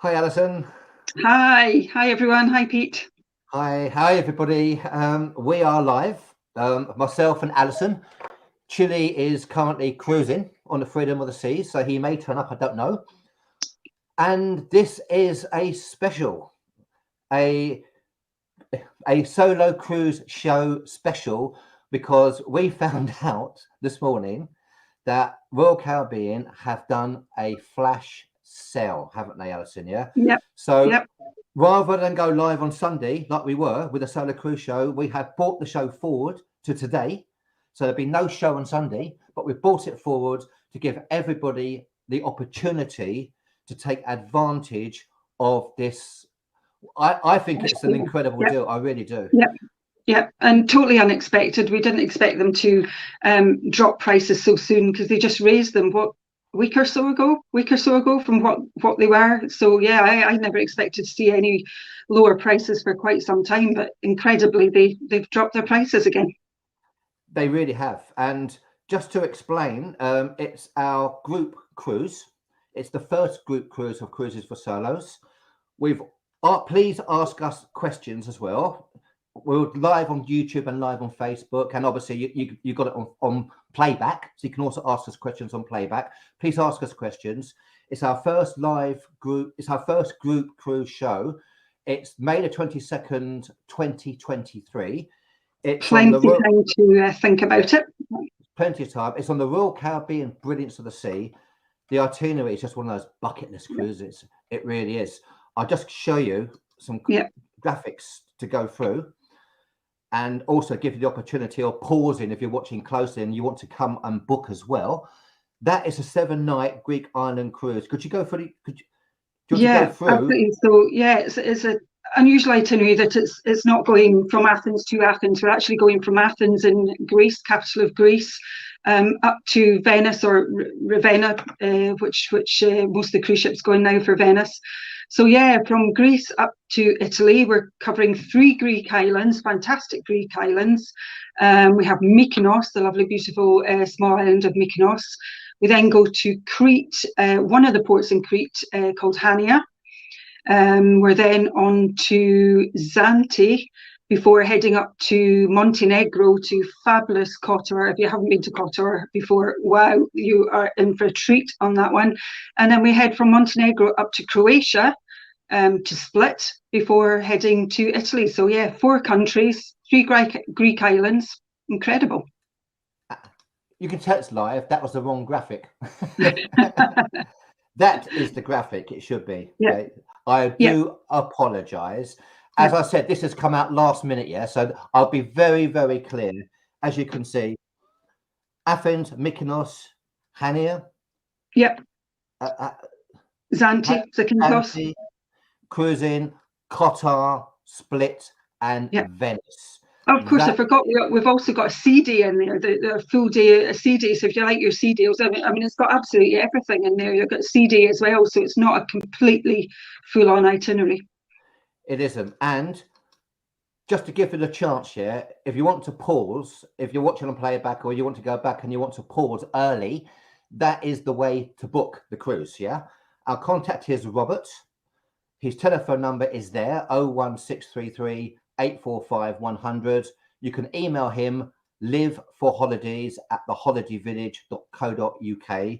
Hi, Alison. Hi everyone. Hi Pete. Hi, everybody. We are live. Myself and Alison. Chile is currently cruising on the freedom of the seas, so he may turn up. I don't know. And this is a special, a solo cruise show special, because we found out this morning that Royal Caribbean have done a flash sale, haven't they, Alison? Yeah. Yep. So Yep. rather than go live on Sunday like we were with a solo cruise show, we have brought the show forward to today. So there'll be no show on Sunday, but we've brought it forward to give everybody the opportunity to take advantage of this. I think it's an incredible Yep. deal. I really do. Yep. Yep. And totally unexpected. We didn't expect them to drop prices so soon, because they just raised them week or so ago from what they were. So yeah, I never expected to see any lower prices for quite some time, but incredibly they've dropped their prices again. They really have. And just to explain, it's our group cruise. It's the first group cruise of Cruises for Solos. Please ask us questions as well. We're live on YouTube and live on Facebook, and obviously you got it on playback, so you can also ask us questions on playback. Please ask us questions. It's our first live group. It's our first group cruise show. It's May the 22nd, 2023. It's Plenty of time to think about it. Plenty of time. It's on the Royal Caribbean Brilliance of the Sea. The Itinerary is just one of those bucket list cruises. It really is. I'll just show you some graphics to go through, and also give you the opportunity of pausing if you're watching closely and you want to come and book as well. That is a 7-night Greek island cruise. Could you go for absolutely. So yeah, it's an unusual itinerary that it's not going from Athens to Athens. We're actually going from Athens in Greece, capital of Greece, up to Venice or Ravenna, which most of the cruise ships going now for Venice. So yeah, from Greece up to Italy, we're covering 3 Greek islands, fantastic Greek islands. We have Mykonos, the lovely, beautiful small island of Mykonos. We then go to Crete, one of the ports in Crete called Chania. We're then on to Zante before heading up to Montenegro to fabulous Kotor. If you haven't been to Kotor before, wow, you are in for a treat on that one. And then we head from Montenegro up to Croatia to Split before heading to Italy. So yeah, 4 countries, 3 Greek islands. Incredible. You can tell it's live. That was the wrong graphic. That is the graphic it should be. Yeah. Okay? I do apologize. As I said, this has come out last minute, so I'll be very, very clear. As you can see, Athens, Mykonos, Chania. Yep. Zante, Zakynthos. Cruising, Kotor, Split, and Venice. Of course, I forgot. We've also got a CD in there, the full day, a CD. So if you like your sea deals, I mean, it's got absolutely everything in there. You've got CD as well, so it's not a completely full-on itinerary. It isn't. And just to give it a chance here, if you want to pause, if you're watching on playback or you want to go back and you want to pause early, that is the way to book the cruise. Our contact is Robert. His telephone number is there, 01633 845 100. You can email him liveforholidays@theholidayyvillage.co.uk.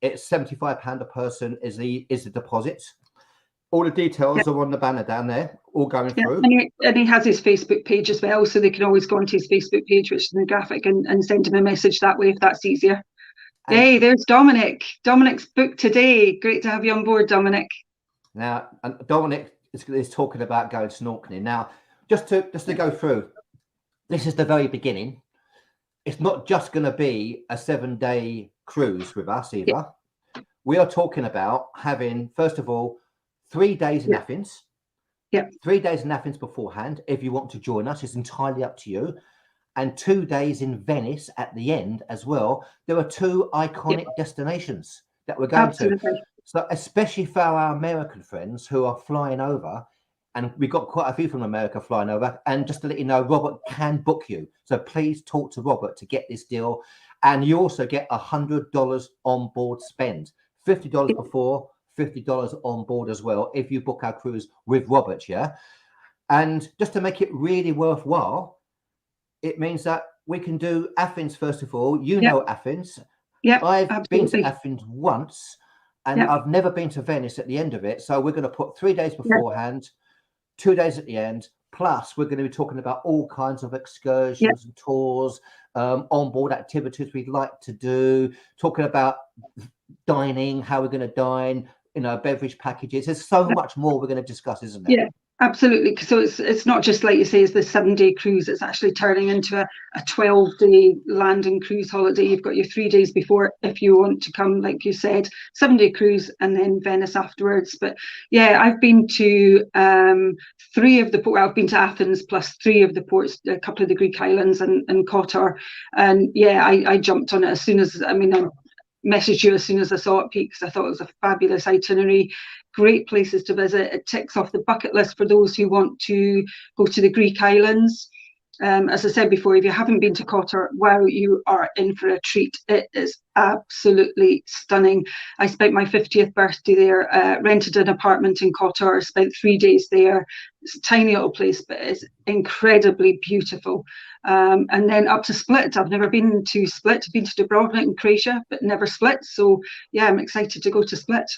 It's £75 a person is the deposit. All the details are on the banner down there, all going through. And he has his Facebook page as well, so they can always go onto his Facebook page, which is in the graphic, and send him a message that way if that's easier. Hey, there's Dominic. Dominic's booked today. Great to have you on board, Dominic. Now, Dominic is talking about going snorkeling. Now, just to go through, this is the very beginning. It's not just going to be a 7-day cruise with us either. We are talking about having, first of all, 3 days in Athens. 3 days in Athens beforehand. If you want to join us, it's entirely up to you. And 2 days in Venice at the end as well. There are 2 iconic destinations that we're going to. So especially for our American friends who are flying over, and we've got quite a few from America flying over, and just to let you know, Robert can book you. So please talk to Robert to get this deal. And you also get $100 on board spend, $50 before, $50 on board as well if you book our cruise with Robert. Yeah. And just to make it really worthwhile, it means that we can do Athens first of all. You know Athens. Yeah, I've absolutely. been to Athens once, and I've never been to Venice at the end of it. So we're going to put 3 days beforehand, 2 days at the end. Plus, we're going to be talking about all kinds of excursions and tours, onboard activities we'd like to do, talking about dining, how we're going to dine, you know, beverage packages. There's so much more we're going to discuss, isn't there? Yeah, absolutely. So it's not just like you say, it's the 7-day cruise. It's actually turning into a 12-day landing cruise holiday. You've got your 3 days before if you want to come, like you said, 7-day cruise and then Venice afterwards. But yeah, I've been to 3 of the ports. I've been to Athens plus 3 of the ports, a couple of the Greek islands and Kotor. And yeah, I jumped on it as soon as, I messaged you as soon as I saw it, Pete, because I thought it was a fabulous itinerary. Great places to visit. It ticks off the bucket list for those who want to go to the Greek islands. As I said before, if you haven't been to Kotor, wow, you are in for a treat. It is absolutely stunning. I spent my 50th birthday there, rented an apartment in Kotor, spent 3 days there. It's a tiny little place, but it's incredibly beautiful. And then up to Split. I've never been to Split. I've been to Dubrovnik in Croatia, but never Split. So yeah, I'm excited to go to Split.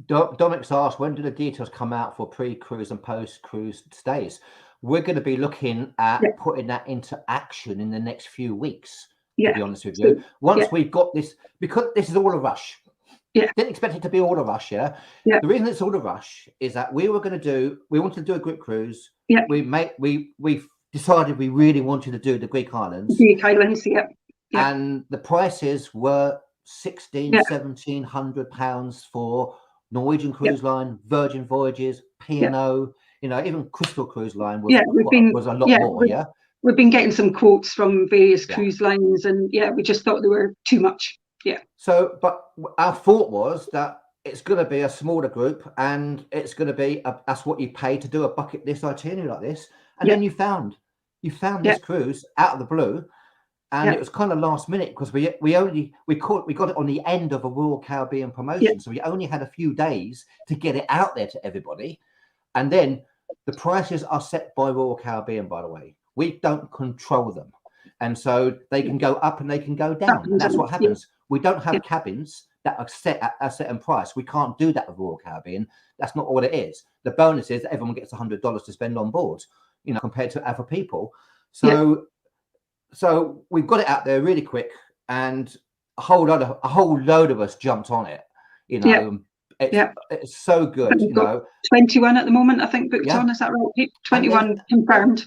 Dominic's asked, when do the details come out for pre-cruise and post-cruise stays? We're going to be looking at putting that into action in the next few weeks, to be honest with you. Once we've got this, because this is all a rush. Didn't expect it to be all a rush, The reason it's all a rush is that we wanted to do a Greek cruise. We've decided we really wanted to do the Greek islands. And the prices were £1,700 for Norwegian Cruise Line, Virgin Voyages, P&O, you know, even Crystal Cruise Line was a lot more. We've been getting some quotes from various cruise lines, and we just thought they were too much. So, but our thought was that it's going to be a smaller group, and it's going to be that's what you pay to do a bucket list itinerary like this. And then you found this cruise out of the blue. And it was kind of last minute because we got it on the end of a Royal Caribbean promotion. So we only had a few days to get it out there to everybody. And then the prices are set by Royal Caribbean, by the way. We don't control them. And so they can go up and they can go down. And that's what happens. We don't have cabins that are set at a certain price. We can't do that with Royal Caribbean. That's not what it is. The bonus is that everyone gets $100 to spend on board, you know, compared to other people. So we've got it out there really quick, and a whole load of us jumped on it. You know, it's so good. You know, 21 at the moment, I think, booked on. Is that right? 21 confirmed.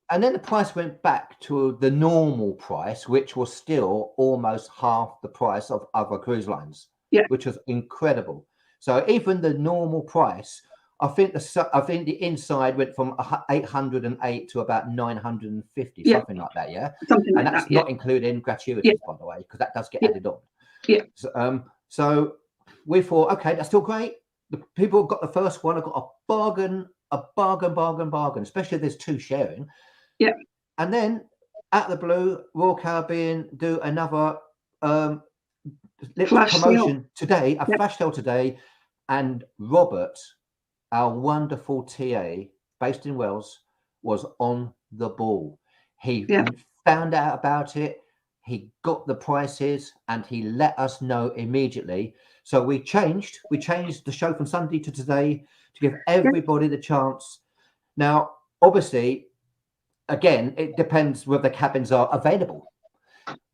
And then the price went back to the normal price, which was still almost half the price of other cruise lines. Which was incredible. So even the normal price, I think the inside went from 808 to about 950, something like that. And that's not including gratuities, by the way, because that does get added on. So we thought, okay, that's still great. The people who got the first one have got a bargain, especially if there's 2 sharing. And then out of the blue, Royal Caribbean do another promotion today, a flash sale today, and Robert, our wonderful TA based in Wales, was on the ball. He found out about it, he got the prices, and he let us know immediately. So we changed the show from Sunday to today to give everybody the chance. Now, obviously, again, it depends whether the cabins are available.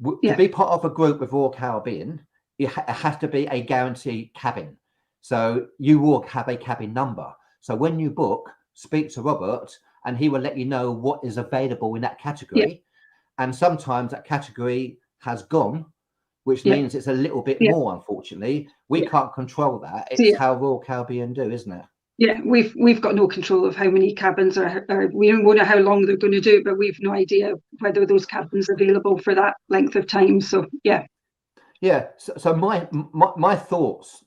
To be part of a group with Royal Caribbean, it has to be a guaranteed cabin. So you will have a cabin number. So when you book, speak to Robert and he will let you know what is available in that category. And sometimes that category has gone, which means it's a little bit more, unfortunately. We can't control that. It's how Royal Caribbean do, isn't it? We've got no control of how many cabins are. We don't know how long they're going to do it, but we've no idea whether those cabins are available for that length of time. So So my thoughts.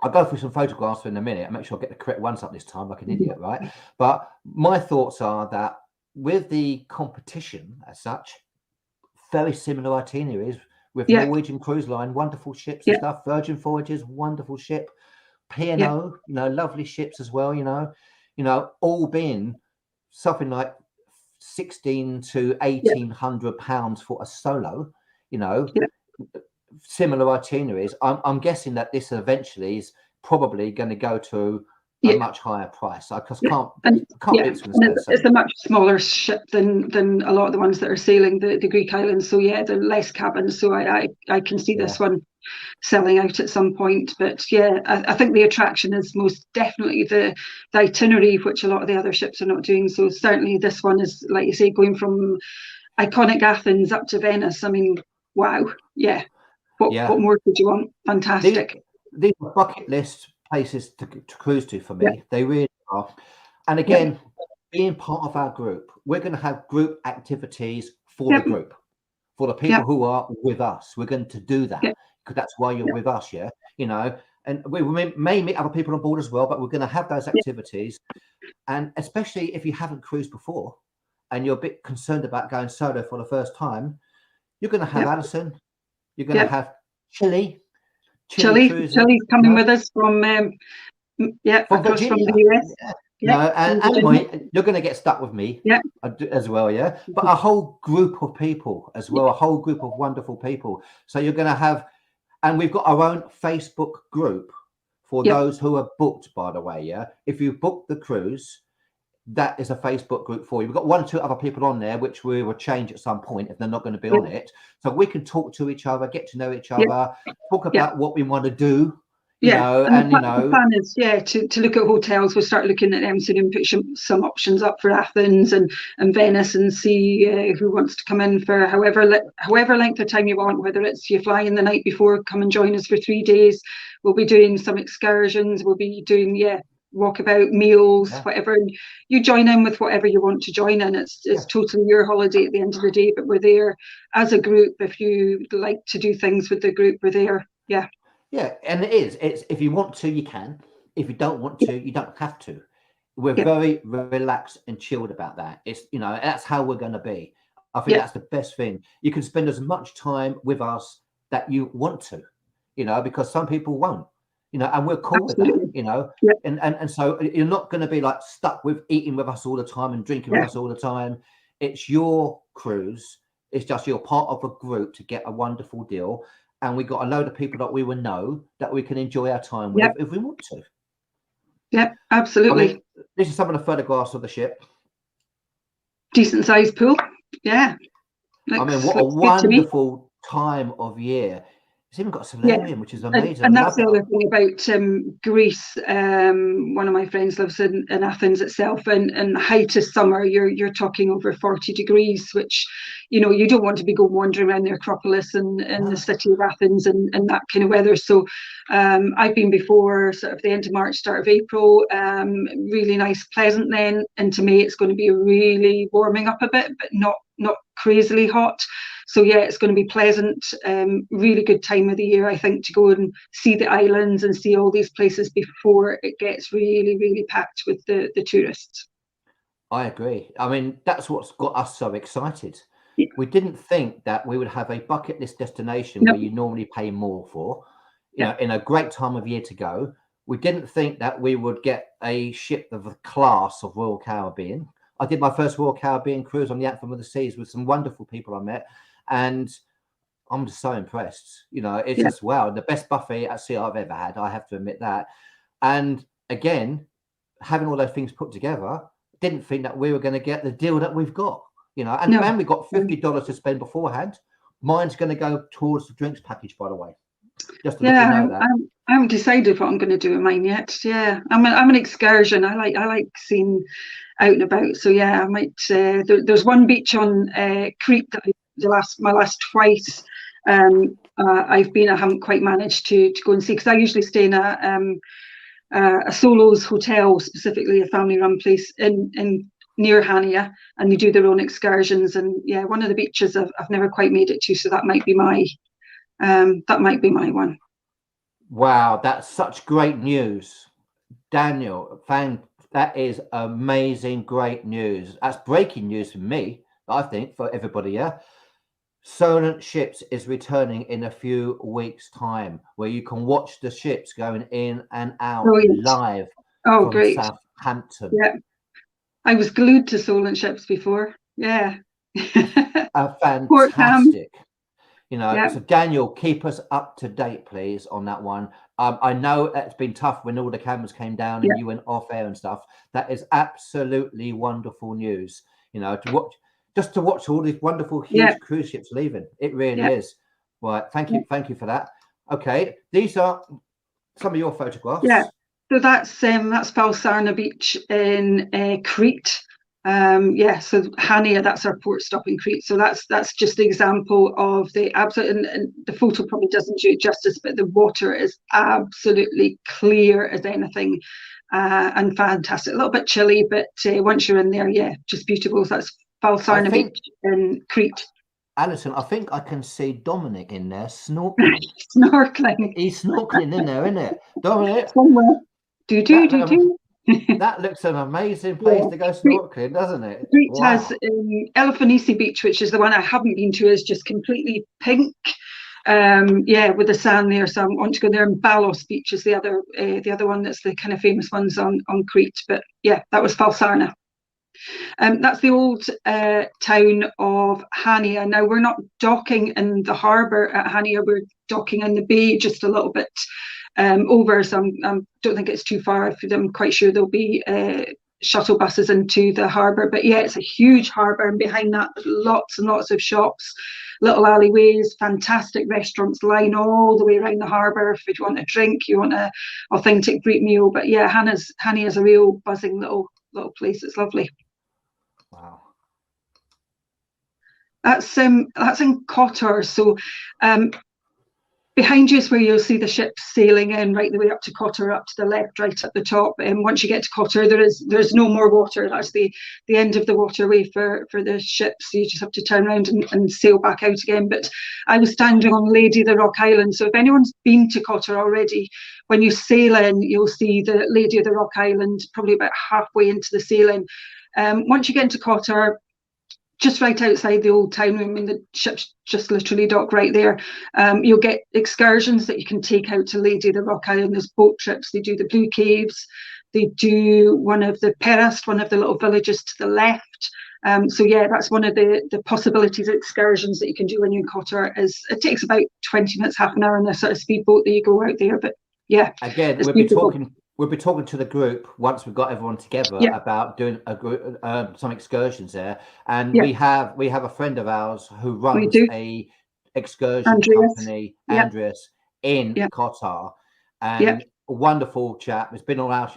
I'll go through some photographs in a minute and make sure I get the correct ones up this time, like an idiot, right? But my thoughts are that with the competition as such, very similar itineraries with Norwegian Cruise Line, wonderful ships and stuff. Virgin Voyages, wonderful ship. P&O, you know, lovely ships as well, you know, all being something like 16 to 1800 pounds for a solo, you know, similar itineraries. I'm guessing that this eventually is probably going to go to a much higher price. I just can't it's a much smaller ship than a lot of the ones that are sailing the Greek islands. So yeah, they're less cabins. So I can see this one selling out at some point. But yeah, I think the attraction is most definitely the itinerary, which a lot of the other ships are not doing. So certainly this one is, like you say, going from iconic Athens up to Venice. I mean, wow, yeah. What more could you want? Fantastic. These are bucket list places to cruise to for me. They really are. And again, being part of our group, we're going to have group activities for the group, for the people who are with us. We're going to do that because that's why you're with us, you know. And we may meet other people on board as well, but we're going to have those activities. And especially if you haven't cruised before and you're a bit concerned about going solo for the first time, you're going to have Alison, you're going to have Chili's coming with us from across from the US. You're going to get stuck with me as well, but a whole group of people as well, a whole group of wonderful people. So you're going to have, and we've got our own Facebook group for those who are booked, by the way. If you book the cruise, that is a Facebook group for you. We've got 1 or 2 other people on there, which we will change at some point if they're not going to be on it. So we can talk to each other, get to know each other, talk about what we want to do. You know, and you know, the plan is to look at hotels. We'll start looking at them soon and put some options up for Athens and Venice and see who wants to come in for however length of time you want. Whether it's you fly in the night before, come and join us for 3 days. We'll be doing some excursions. We'll be doing walkabout meals, whatever. And you join in with whatever you want to join in. It's totally your holiday at the end of the day. But we're there as a group. If you like to do things with the group, we're there. Yeah, and it's if you want to, you can. If you don't want to, you don't have to. We're very relaxed and chilled about that. It's, you know, that's how we're going to be. I think that's the best thing. You can spend as much time with us that you want to, you know, because some people won't, you know, and we're cool with that, you know. And so you're not going to be like stuck with eating with us all the time and drinking with us all the time. It's your cruise. It's just you're part of a group to get a wonderful deal. And we got a load of people that we will know that we can enjoy our time with if we want to. Yeah, absolutely. I mean, this is some of the photographs of the ship. Decent sized pool. Yeah. I mean, what a wonderful time of year. It's even got a solarium, which is amazing. And that's the other thing about Greece. One of my friends lives in Athens itself, and height of summer, you're talking over 40 degrees, which, you know, you don't want to be going wandering around the Acropolis and the city of Athens and that kind of weather. So I've been before sort of the end of March, start of April. Really nice, pleasant then. Into May, it's going to be really warming up a bit, but not crazily hot. So yeah, it's going to be pleasant, really good time of the year, I think, to go and see the islands and see all these places before it gets really, really packed with the tourists. I agree. I mean, that's what's got us so excited. We didn't think that we would have a bucket list destination where you normally pay more for, you know, in a great time of year to go. We didn't think that we would get a ship of the class of Royal Caribbean. I did my first Royal Caribbean cruise on the Anthem of the Seas with some wonderful people I met. And I'm just so impressed. You know, it's just wow, the best buffet at sea I've ever had. I have to admit that. And again, having all those things put together, didn't think that we were going to get the deal that we've got. You know, and we got $50 to spend beforehand. Mine's going to go towards the drinks package, by the way. Just to let you know that. I haven't decided what I'm going to do with mine yet. Yeah, I'm an excursion. I like seeing out and about. So yeah, I might. There's one beach on Crete that my last twice I've been. I haven't quite managed to go and see, because I usually stay in a Solos hotel, specifically a family-run place in near Chania, and they do their own excursions. And yeah, one of the beaches I've never quite made it to, so that might be my one. Wow, that's such great news, Daniel. That is amazing, great news. That's breaking news for me, I think, for everybody. Yeah, Solent Ships is returning in a few weeks' time, where you can watch the ships going in and out live from great. Southampton. Yeah, I was glued to Solent Ships before. Yeah. Fantastic. You know, so Daniel, keep us up to date, please, on that one. I know it's been tough when all the cameras came down and you went off air and stuff. That is absolutely wonderful news. You know, to watch all these wonderful, huge cruise ships leaving. It really is. Right. Thank you for that. Okay, these are some of your photographs. Yeah. So that's Falsarna Beach in Crete. So Chania, that's our port stop in Crete. So that's just the example of the absolute, and the photo probably doesn't do it justice, but the water is absolutely clear as anything, and fantastic. A little bit chilly, but once you're in there, just beautiful. So that's Falsarna Beach in Crete. Alison, I think I can see Dominic in there snorkeling. He's snorkeling in there, isn't it? Dominic. Somewhere. That looks an amazing place to go snorkeling, doesn't it? Crete has Elefanici Beach, which is the one I haven't been to, is just completely pink. With the sand there. So I want to go there. And Balos Beach is the other one that's the kind of famous ones on Crete. But yeah, that was Falsarna. That's the old town of Chania. Now, we're not docking in the harbour at Chania, we're docking in the bay just a little bit over. So I don't think it's too far. I'm quite sure there'll be shuttle buses into the harbour. But yeah, it's a huge harbour, and behind that, lots and lots of shops, little alleyways, fantastic restaurants line all the way around the harbour. If you want a drink, you want an authentic Greek meal. But yeah, Chania is a real buzzing little place. It's lovely. Wow. That's in Kotor. So behind you is where you'll see the ships sailing in right the way up to Kotor, up to the left, right at the top. And once you get to Kotor, there's no more water. That's the end of the waterway for the ships. So you just have to turn around and sail back out again. But I was standing on Lady of the Rock Island. So if anyone's been to Kotor already, when you sail in, you'll see the Lady of the Rock Island probably about halfway into the sailing. Once you get into Kotor, just right outside the old town, I mean, the ships just literally dock right there. You'll get excursions that you can take out to Lady of the Rock Island. There's boat trips. They do the Blue Caves. They do one of the Piraeus, one of the little villages to the left. So yeah, that's one of the possibilities of excursions that you can do when you're in Kotor. It takes about 20 minutes, half an hour on a sort of speedboat that you go out there. But yeah, again, we'll be talking to the group once we've got everyone together about doing a group, some excursions there. And we have a friend of ours who runs a excursion company, Andreas, in Qatar, and a wonderful chap. He's been on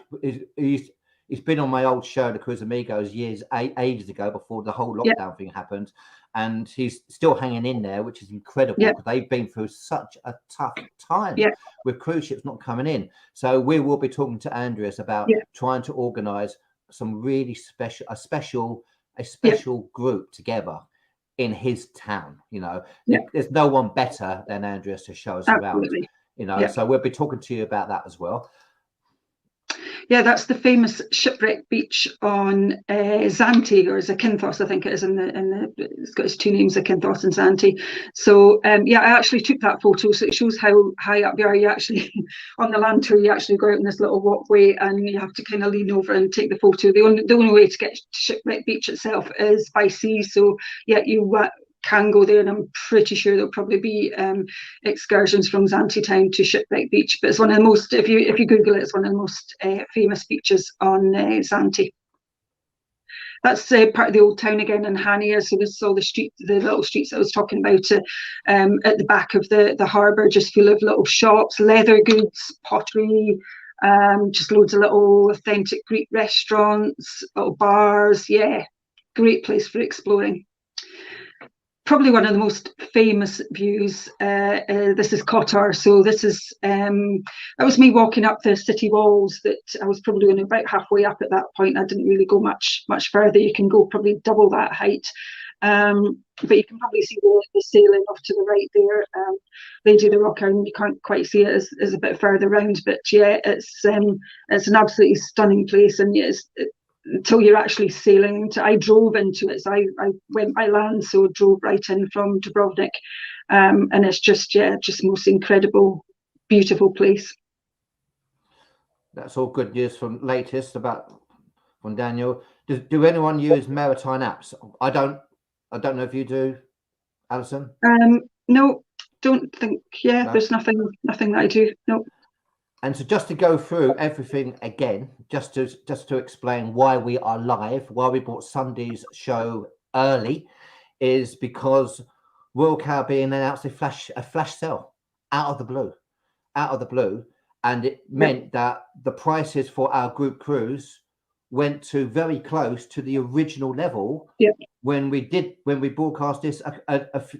he's been on my old show, the Cruise Amigos, ages ago, before the whole lockdown thing happened. And he's still hanging in there, which is incredible, because they've been through such a tough time with cruise ships not coming in. So we will be talking to Andreas about trying to organise some really special group together in his town. You know, there's no one better than Andreas to show us around. You know, so we'll be talking to you about that as well. Yeah, that's the famous shipwreck beach on Zante, or Zakynthos, I think it is. It's got its two names, Zakynthos and Zante. So I actually took that photo, so it shows how high up you are. You actually on the land tour, you actually go out in this little walkway, and you have to kind of lean over and take the photo. The only way to get to Shipwreck Beach itself is by sea. So yeah, you can go there, and I'm pretty sure there'll probably be excursions from Zante town to Shipwreck Beach. But it's one of the most, if you Google it, it's one of the most famous beaches on Zante. That's part of the old town again in Chania. So this is all the little streets I was talking about at the back of the harbour, just full of little shops, leather goods, pottery, just loads of little authentic Greek restaurants, little bars. Yeah, great place for exploring. Probably one of the most famous views. This is Kotor. So this is that was me walking up the city walls. That I was probably only about halfway up at that point. I didn't really go much further. You can go probably double that height, but you can probably see the sailing off to the right there. Lady of the Rock Island. You can't quite see it as a bit further round, but yeah, it's an absolutely stunning place, and yes. until you're actually sailing into. I drove into it, so I went by land, so drove right in from Dubrovnik, and it's just most incredible, beautiful place. That's all good news from latest from Daniel. Do anyone use maritime apps? I don't know if you do, Alison. No, don't think. Yeah, no. There's nothing that I do. No. And so just to go through everything again, just to explain why we are live, why we brought Sunday's show early, is because Royal Caribbean announced a flash sale out of the blue, and it meant that the prices for our group cruise went to very close to the original level when we broadcast this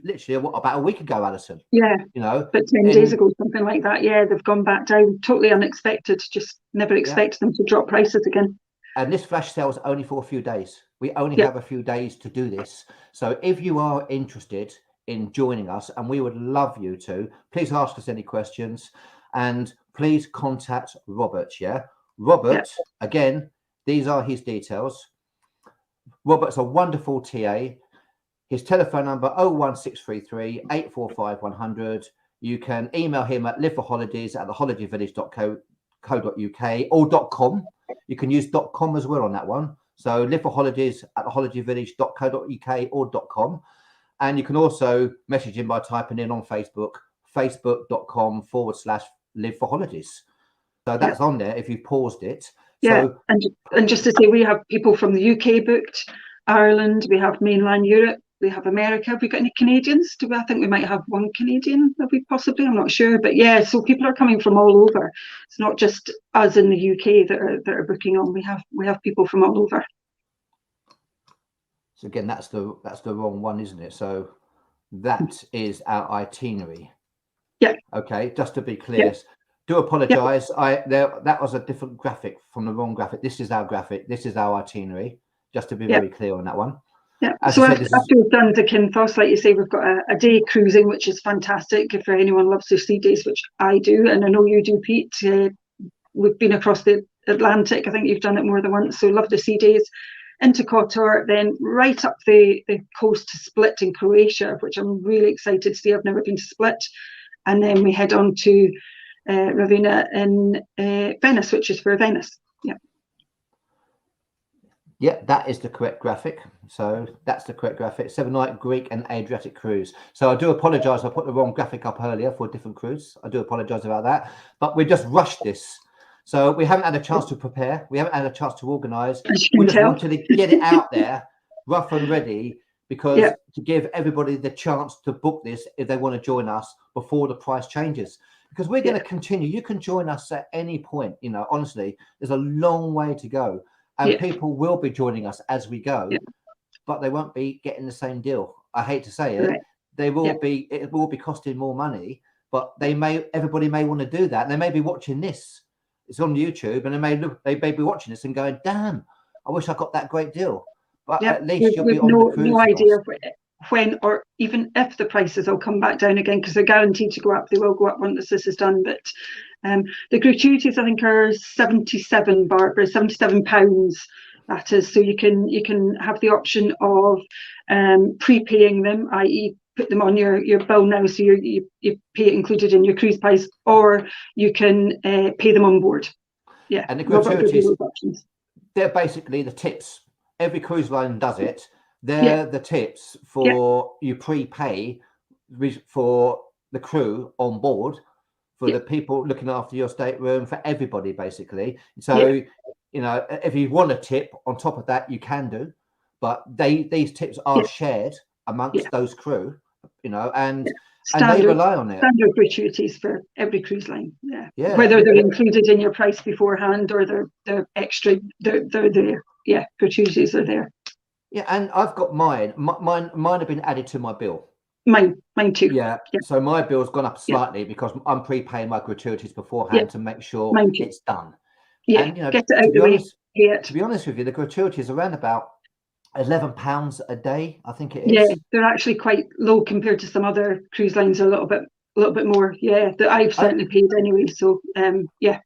literally about a week ago, Alison. Yeah, but 10 days ago, something like that. Yeah, they've gone back down, totally unexpected. Just never expected them to drop prices again. And this flash sale is only for a few days. We only have a few days to do this. So if you are interested in joining us, and we would love you to, please ask us any questions, and please contact Robert. Robert, again, these are his details. Robert's a wonderful TA. His telephone number 01633 845 100. You can email him at liveforholidays@theholidayvillage.co.uk or .com. You can use .com as well on that one. So liveforholidays@theholidayvillage.co.uk or .com. And you can also message him by typing in on Facebook, facebook.com/liveforholidays. So that's on there if you've paused it. Yeah, so, and just to say, we have people from the UK booked, Ireland, we have mainland Europe, we have America. Have we got any Canadians? I think we might have one Canadian, have we possibly? I'm not sure. But yeah, so people are coming from all over. It's not just us in the UK that are booking on. We have people from all over. So again, that's the wrong one, isn't it? So that is our itinerary. Yeah. Okay, just to be clear. Yeah. Do apologize. That was a different graphic from the wrong graphic. This is our graphic. This is our itinerary. Just to be very clear on that one. Yeah. So after we've done Zakynthos, like you say, we've got a day cruising, which is fantastic if anyone loves their sea days, which I do, and I know you do, Pete. We've been across the Atlantic. I think you've done it more than once. So love the sea days. Into Kotor, then right up the coast to Split in Croatia, which I'm really excited to see. I've never been to Split, and then we head on to Ravenna in Venice, which is for Venice. Yeah, that is the correct graphic. So that's the correct graphic. 7-night Greek and Adriatic cruise. So I do apologize. I put the wrong graphic up earlier for a different cruise. I do apologize about that. But we just rushed this. So we haven't had a chance to prepare. We haven't had a chance to organize. We just wanted to get it out there, rough and ready, because to give everybody the chance to book this if they want to join us before the price changes. Because we're going to continue. You can join us at any point. Honestly, there's a long way to go. And people will be joining us as we go, but they won't be getting the same deal. I hate to say it. They will be. It will be costing more money, but everybody may want to do that. They may be watching this. It's on YouTube, and they may be watching this and going, "Damn, I wish I got that great deal." But at least you'll be on the cruise. No idea when or even if the prices will come back down again, because they're guaranteed to go up. They will go up once this is done. But the gratuities, I think, are £77, Barbara, £77. That is, so you can have the option of prepaying them, i.e., put them on your bill now, so you pay it included in your cruise price, or you can pay them on board. Yeah, and the gratuities, they're basically the tips. Every cruise line does it. They're the tips for you prepay for the crew on board, for the people looking after your stateroom, for everybody basically. So if you want a tip on top of that, you can do, but these tips are shared amongst those crew, and they rely on it. Standard gratuities for every cruise line. Whether they're included in your price beforehand or they're extra, they're there. Yeah, gratuities are there. Yeah, and I've got mine. Mine have been added to my bill. Mine too. Yeah. So my bill's gone up slightly because I'm prepaying my gratuities beforehand to make sure it's done. Yeah, and, get it out of the way. To be honest with you, the gratuity is around about £11 a day, I think it is. Yeah, they're actually quite low compared to some other cruise lines. A little bit more. Yeah, that I've certainly paid anyway. So Yeah,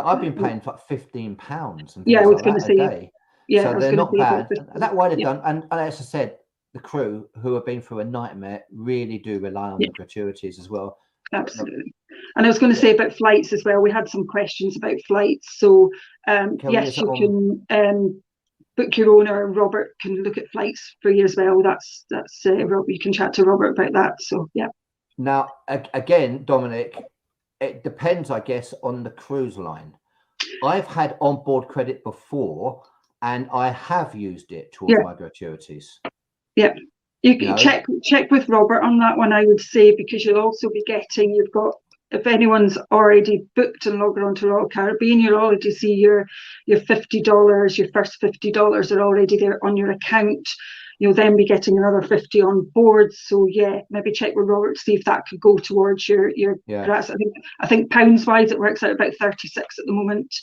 I've been paying like £15 and I was going to say. Yeah, so they're not bad. The, that way they've done, and as I said, the crew who have been through a nightmare really do rely on the gratuities as well. Absolutely. And I was going to say about flights as well. We had some questions about flights. So yes, you can book your own, or Robert can look at flights for you as well. That's you can chat to Robert about that. So yeah. Now again, Dominic, it depends, I guess, on the cruise line. I've had onboard credit before, and I have used it towards my gratuities. Yeah. You can check with Robert on that one, I would say, because you'll also be getting, if anyone's already booked and logged on to Royal Caribbean, you'll already see your $50, your first $50 are already there on your account. You'll then be getting another 50 on board. So yeah, maybe check with Robert to see if that could go towards your I think pounds wise it works out about 36 at the moment,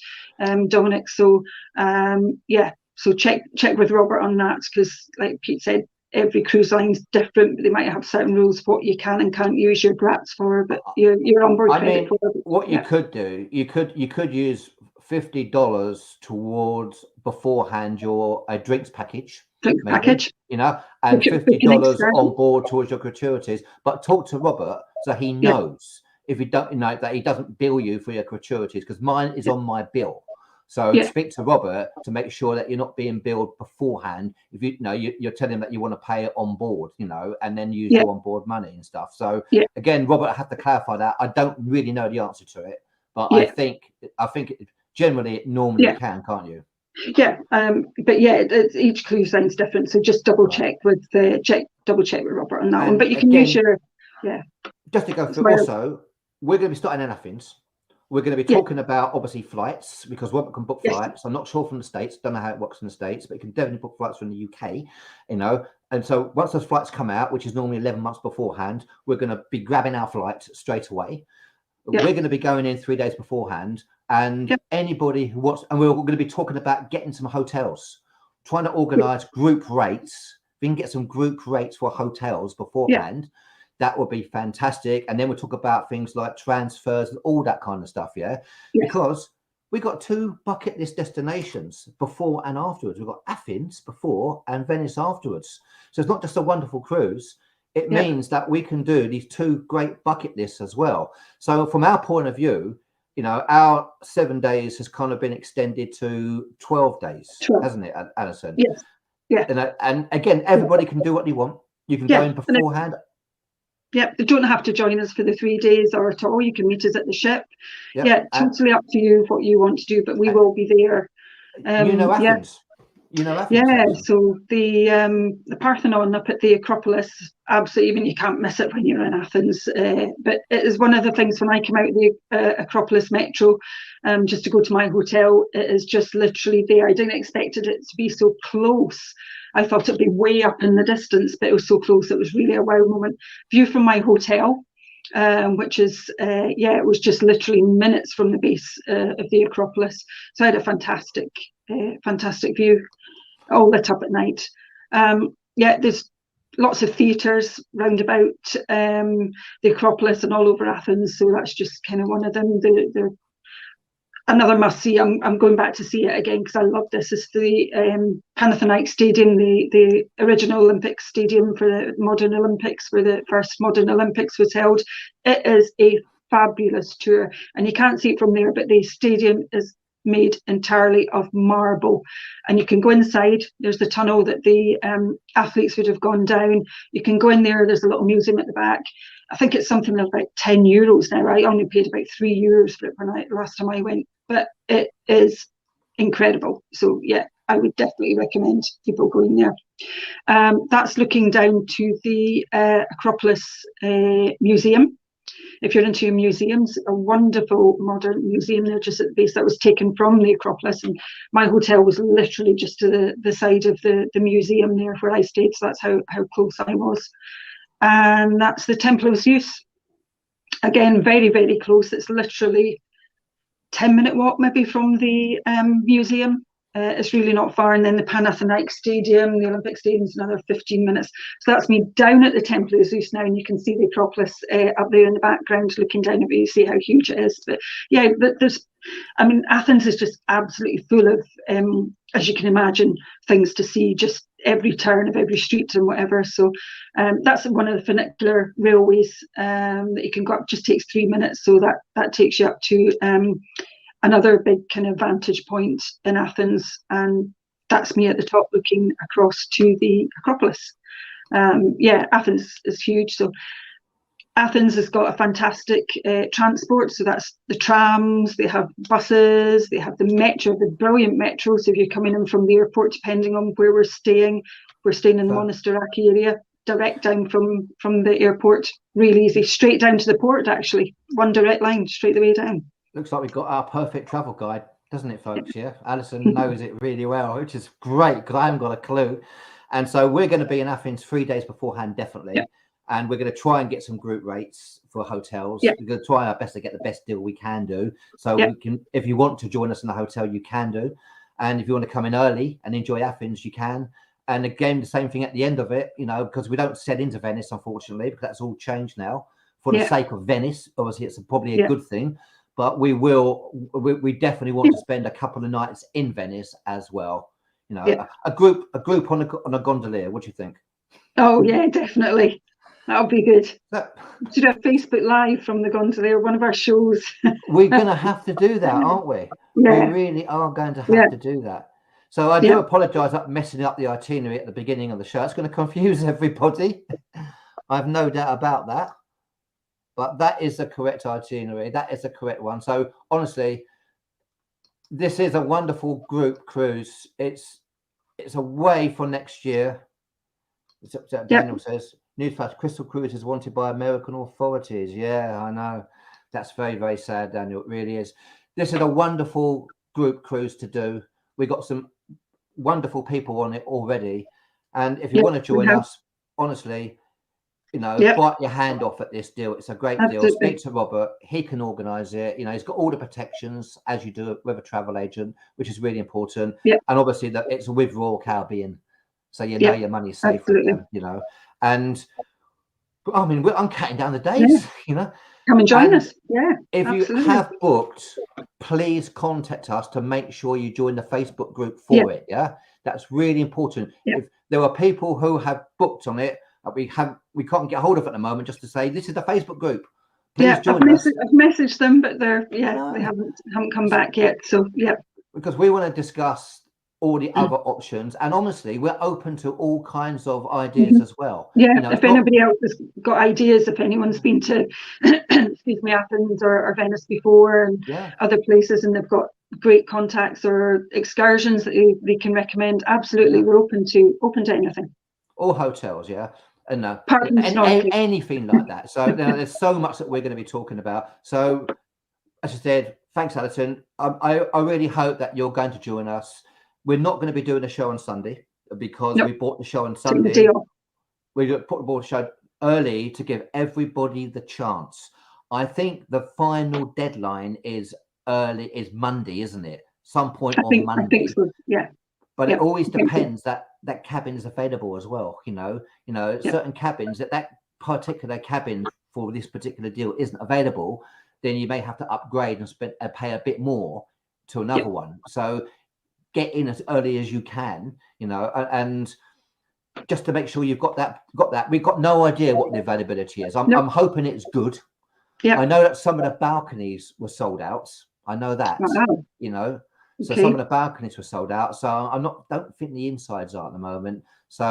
Dominic. So so check with Robert on that, because like Pete said, every cruise line's different, but they might have certain rules for what you can and can't use your grats for, but your onboard credit for. What you could do, you could use $50 towards beforehand your drinks package. Package, and $50 on board towards your gratuities. But talk to Robert so he knows if you don't that he doesn't bill you for your gratuities, because mine is on my bill. So speak to Robert to make sure that you're not being billed beforehand. If you're telling him that you want to pay it on board, and then use your onboard money and stuff. So again, Robert, I have to clarify that. I don't really know the answer to it, but I think generally normally you can't you? Yeah, but each cruise line's different, so just double check with Robert on that one. But you can use your just to go through. Also, we're going to be starting in Athens. We're going to be talking about obviously flights, because Robert can book flights. I'm not sure from the States, don't know how it works in the States, but you can definitely book flights from the UK, And so once those flights come out, which is normally 11 months beforehand, we're going to be grabbing our flights straight away. We're going to be going in 3 days beforehand. And anybody who wants, and we're going to be talking about getting some hotels, trying to organize group rates. We can get some group rates for hotels beforehand. That would be fantastic. And then we'll talk about things like transfers and all that kind of stuff. Because we got 2 bucket list destinations before and afterwards. We've got Athens before and Venice afterwards. So it's not just a wonderful cruise. It means that we can do these 2 great bucket lists as well. So from our point of view, our 7 days has kind of been extended to 12 days, hasn't it, Alison? Yes. Yeah. And again, everybody can do what they want. You can go in beforehand. They don't have to join us for the 3 days or at all. You can meet us at the ship. Totally up to you what you want to do, but we will be there. Athens. So the Parthenon up at the Acropolis, absolutely, even you can't miss it when you're in Athens. But it is one of the things when I come out of the Acropolis Metro, just to go to my hotel, it is just literally there. I didn't expect it to be so close. I thought it'd be way up in the distance, but it was so close. It was really a wow moment. View from my hotel, which is, it was just literally minutes from the base of the Acropolis. So I had a fantastic view, all lit up at night. There's lots of theatres round about the Acropolis and all over Athens. So that's just kind of one of them. Another must see. I'm going back to see it again because I love this. Is the Panathenaic Stadium, the original Olympic stadium for the modern Olympics, where the first modern Olympics was held. It is a fabulous tour, and you can't see it from there, but the stadium is made entirely of marble, and you can go inside. There's the tunnel that the athletes would have gone down. You can go in there. There's a little museum at the back. I think it's something like about €10 now. I only paid about €3 for it last time I went, but it is incredible. So I would definitely recommend people going there. That's looking down to the Acropolis Museum. If you're into museums, a wonderful modern museum there just at the base that was taken from the Acropolis, and my hotel was literally just to the side of the museum there where I stayed, so that's how close I was. And that's the Temple of Zeus. Again, very, very close. It's literally 10-minute walk maybe from the museum. It's really not far. And then the Panathinaikos Stadium, the Olympic Stadium, is another 15 minutes. So that's me down at the Temple of Zeus now, and you can see the Acropolis up there in the background, looking down at me. You see how huge it is. But yeah, but Athens is just absolutely full of, as you can imagine, things to see, just every turn of every street and whatever. So that's one of the funicular railways that you can go up. Just takes 3 minutes, so that takes you up to another big kind of vantage point in Athens, and that's me at the top looking across to the Acropolis. Athens is huge. So Athens has got a fantastic transport. So that's the trams, they have buses, they have the metro, the brilliant metro. So if you're coming in from the airport, depending on where we're staying in the Monastiraki area, direct down from the airport, really easy, straight down to the port, actually. One direct line straight the way down. Looks like we've got our perfect travel guide, doesn't it, folks? Yeah, Alison knows it really well, which is great because I haven't got a clue. And so we're going to be in Athens 3 days beforehand, definitely. Yep. And we're going to try and get some group rates for hotels. Yep. We're going to try our best to get the best deal we can do. So we can, if you want to join us in the hotel, you can do. And if you want to come in early and enjoy Athens, you can. And again, the same thing at the end of it, because we don't set into Venice, unfortunately, because that's all changed now. For the sake of Venice, obviously, it's probably a good thing. But we definitely want to spend a couple of nights in Venice as well. A group on a gondolier. What do you think? Oh yeah, definitely. That'll be good. Should have Facebook Live from the gondolier, one of our shows. We're going to have to do that, aren't we? Yeah. We really are going to have to do that. So I do apologise for messing up the itinerary at the beginning of the show. It's going to confuse everybody. I have no doubt about that. But that is the correct itinerary. That is the correct one. So honestly, this is a wonderful group cruise. It's away for next year. Daniel says, newsflash, Crystal Cruise is wanted by American authorities. Yeah, I know. That's very, very sad, Daniel. It really is. This is a wonderful group cruise to do. We got some wonderful people on it already. And if you want to join us, honestly, bite your hand off at this deal. It's a great deal. Speak to Robert. He can organise it. He's got all the protections as you do with a travel agent, which is really important. And obviously that it's with Royal Caribbean, so know your money's safe with them. And I mean, I'm counting down the days. Come and join us. Yeah. If you have booked, please contact us to make sure you join the Facebook group for it. Yeah, that's really important. If there are people who have booked on it, we can't get hold of at the moment, just to say this is the Facebook group. Please join us. I've messaged them, but they haven't come back yet. So because we want to discuss all the other options, and honestly, we're open to all kinds of ideas as well. If anybody else has got ideas, if anyone's been to Athens or Venice before and other places, and they've got great contacts or excursions that they can recommend, absolutely, we're open to anything. Or hotels, and anything like that. So there's so much that we're going to be talking about. So as I said, thanks, Alison. I really hope that you're going to join us. We're not going to be doing a show on Sunday because we bought the show on Sunday. We bought the show early to give everybody the chance. I think the final deadline is Monday, isn't it? Some point on Monday. I think so. Yeah. But it always depends that cabin is available as well. Certain cabins, that particular cabin for this particular deal isn't available, then you may have to upgrade and pay a bit more to another one. So get in as early as you can, and just to make sure you've got that. We've got no idea what the availability is. I'm hoping it's good. Yeah. I know that some of the balconies were sold out. I know that. Wow. So some of the balconies were sold out. So don't think the insides are at the moment. So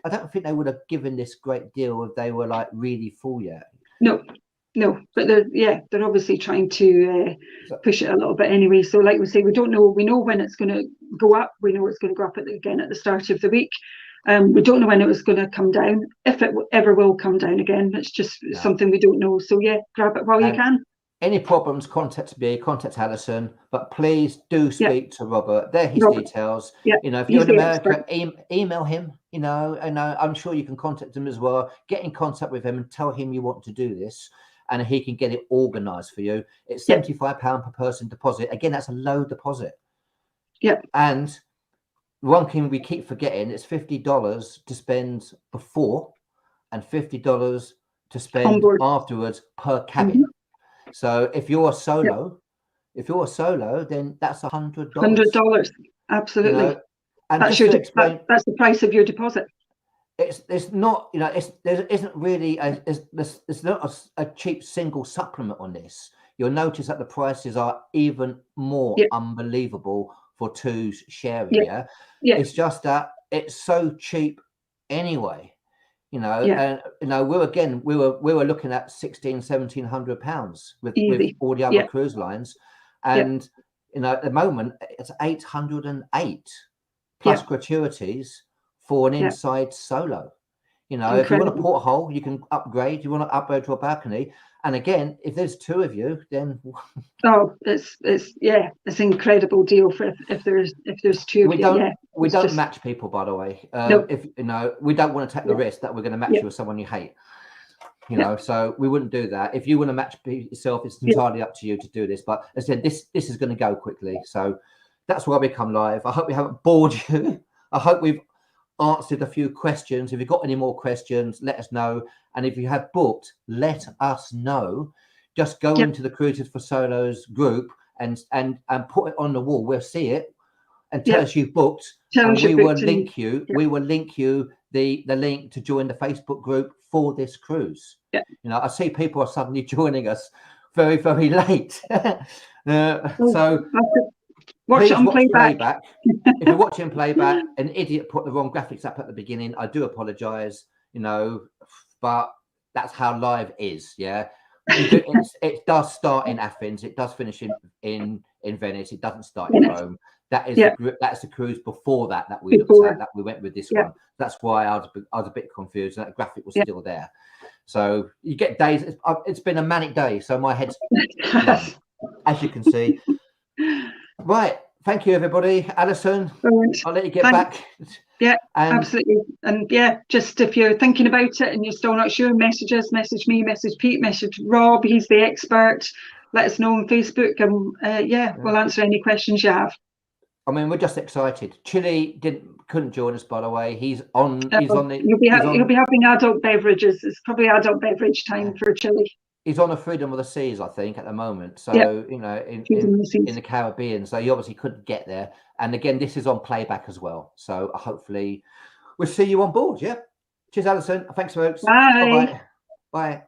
I don't think they would have given this great deal if they were like really full yet. No, but they're obviously trying to push it a little bit anyway. So like we say, we don't know. We know when it's going to go up. We know it's going to go up again at the start of the week. We don't know when it was going to come down, if it ever will come down again. It's just something we don't know. So grab it while you can. Any problems, contact me, contact Alison, but please do speak to Robert. They're his details. If you're in America, email him, and I'm sure you can contact him as well. Get in contact with him and tell him you want to do this, and he can get it organised for you. It's £75 per person deposit. Again, that's a low deposit. Yep. And one thing we keep forgetting, it's $50 to spend before and $50 to spend afterwards per cabin. So if you're a solo, then that's $100. $100, absolutely. You know, and that's just to explain, that's the price of your deposit. It's not, you know, there isn't really it's not a cheap single supplement on this. You'll notice that the prices are even more unbelievable for twos sharing. Yeah. It's just that it's so cheap anyway, you know. And you know, we were looking at £1,600-1,700 with all the other cruise lines, and you know, at the moment it's 808 plus gratuities for an inside solo. You know, if you want a porthole, you can upgrade. You want to upgrade to a balcony, and again, if there's two of you, then it's an incredible deal for if there's two of you. We don't match people, by the way. If you know, we don't want to take the risk that we're going to match you with someone you hate. You know, so we wouldn't do that. If you want to match yourself, it's entirely up to you to do this. But as I said, this is going to go quickly, so that's why we come live. I hope we haven't bored you. I hope we've answered a few questions. If you've got any more questions, let us know. And if you have booked, let us know. Just go into the Cruises for Solos group and put it on the wall. We'll see it and tell us you've booked. We will link you the link to join the Facebook group for this cruise. You know, I see people are suddenly joining us very, very late. So watch it on playback. If you're watching playback, an idiot put the wrong graphics up at the beginning. I do apologize, you know, but that's how live is. Yeah. It does start in Athens. It does finish in Venice. It doesn't start in Rome. That is that's the cruise before that we looked at, that we went with this one. That's why I was a bit confused. That graphic was still there. So you get days. It's been a manic day, so my head's numb, as you can see. Right. Thank you, everybody. Alison, I'll let you get back. Yeah, absolutely. And just if you're thinking about it and you're still not sure, message us, message me, message Pete, message Rob. He's the expert. Let us know on Facebook, and we'll answer any questions you have. I mean, we're just excited. Chile couldn't join us, by the way. He's on. He'll be having adult beverages. It's probably adult beverage time for Chile. He's on the Freedom of the Seas, I think, at the moment. So you know, in the Caribbean. So he obviously couldn't get there. And again, this is on playback as well. So hopefully we'll see you on board. Yeah. Cheers, Alison. Thanks, folks. Bye. Bye.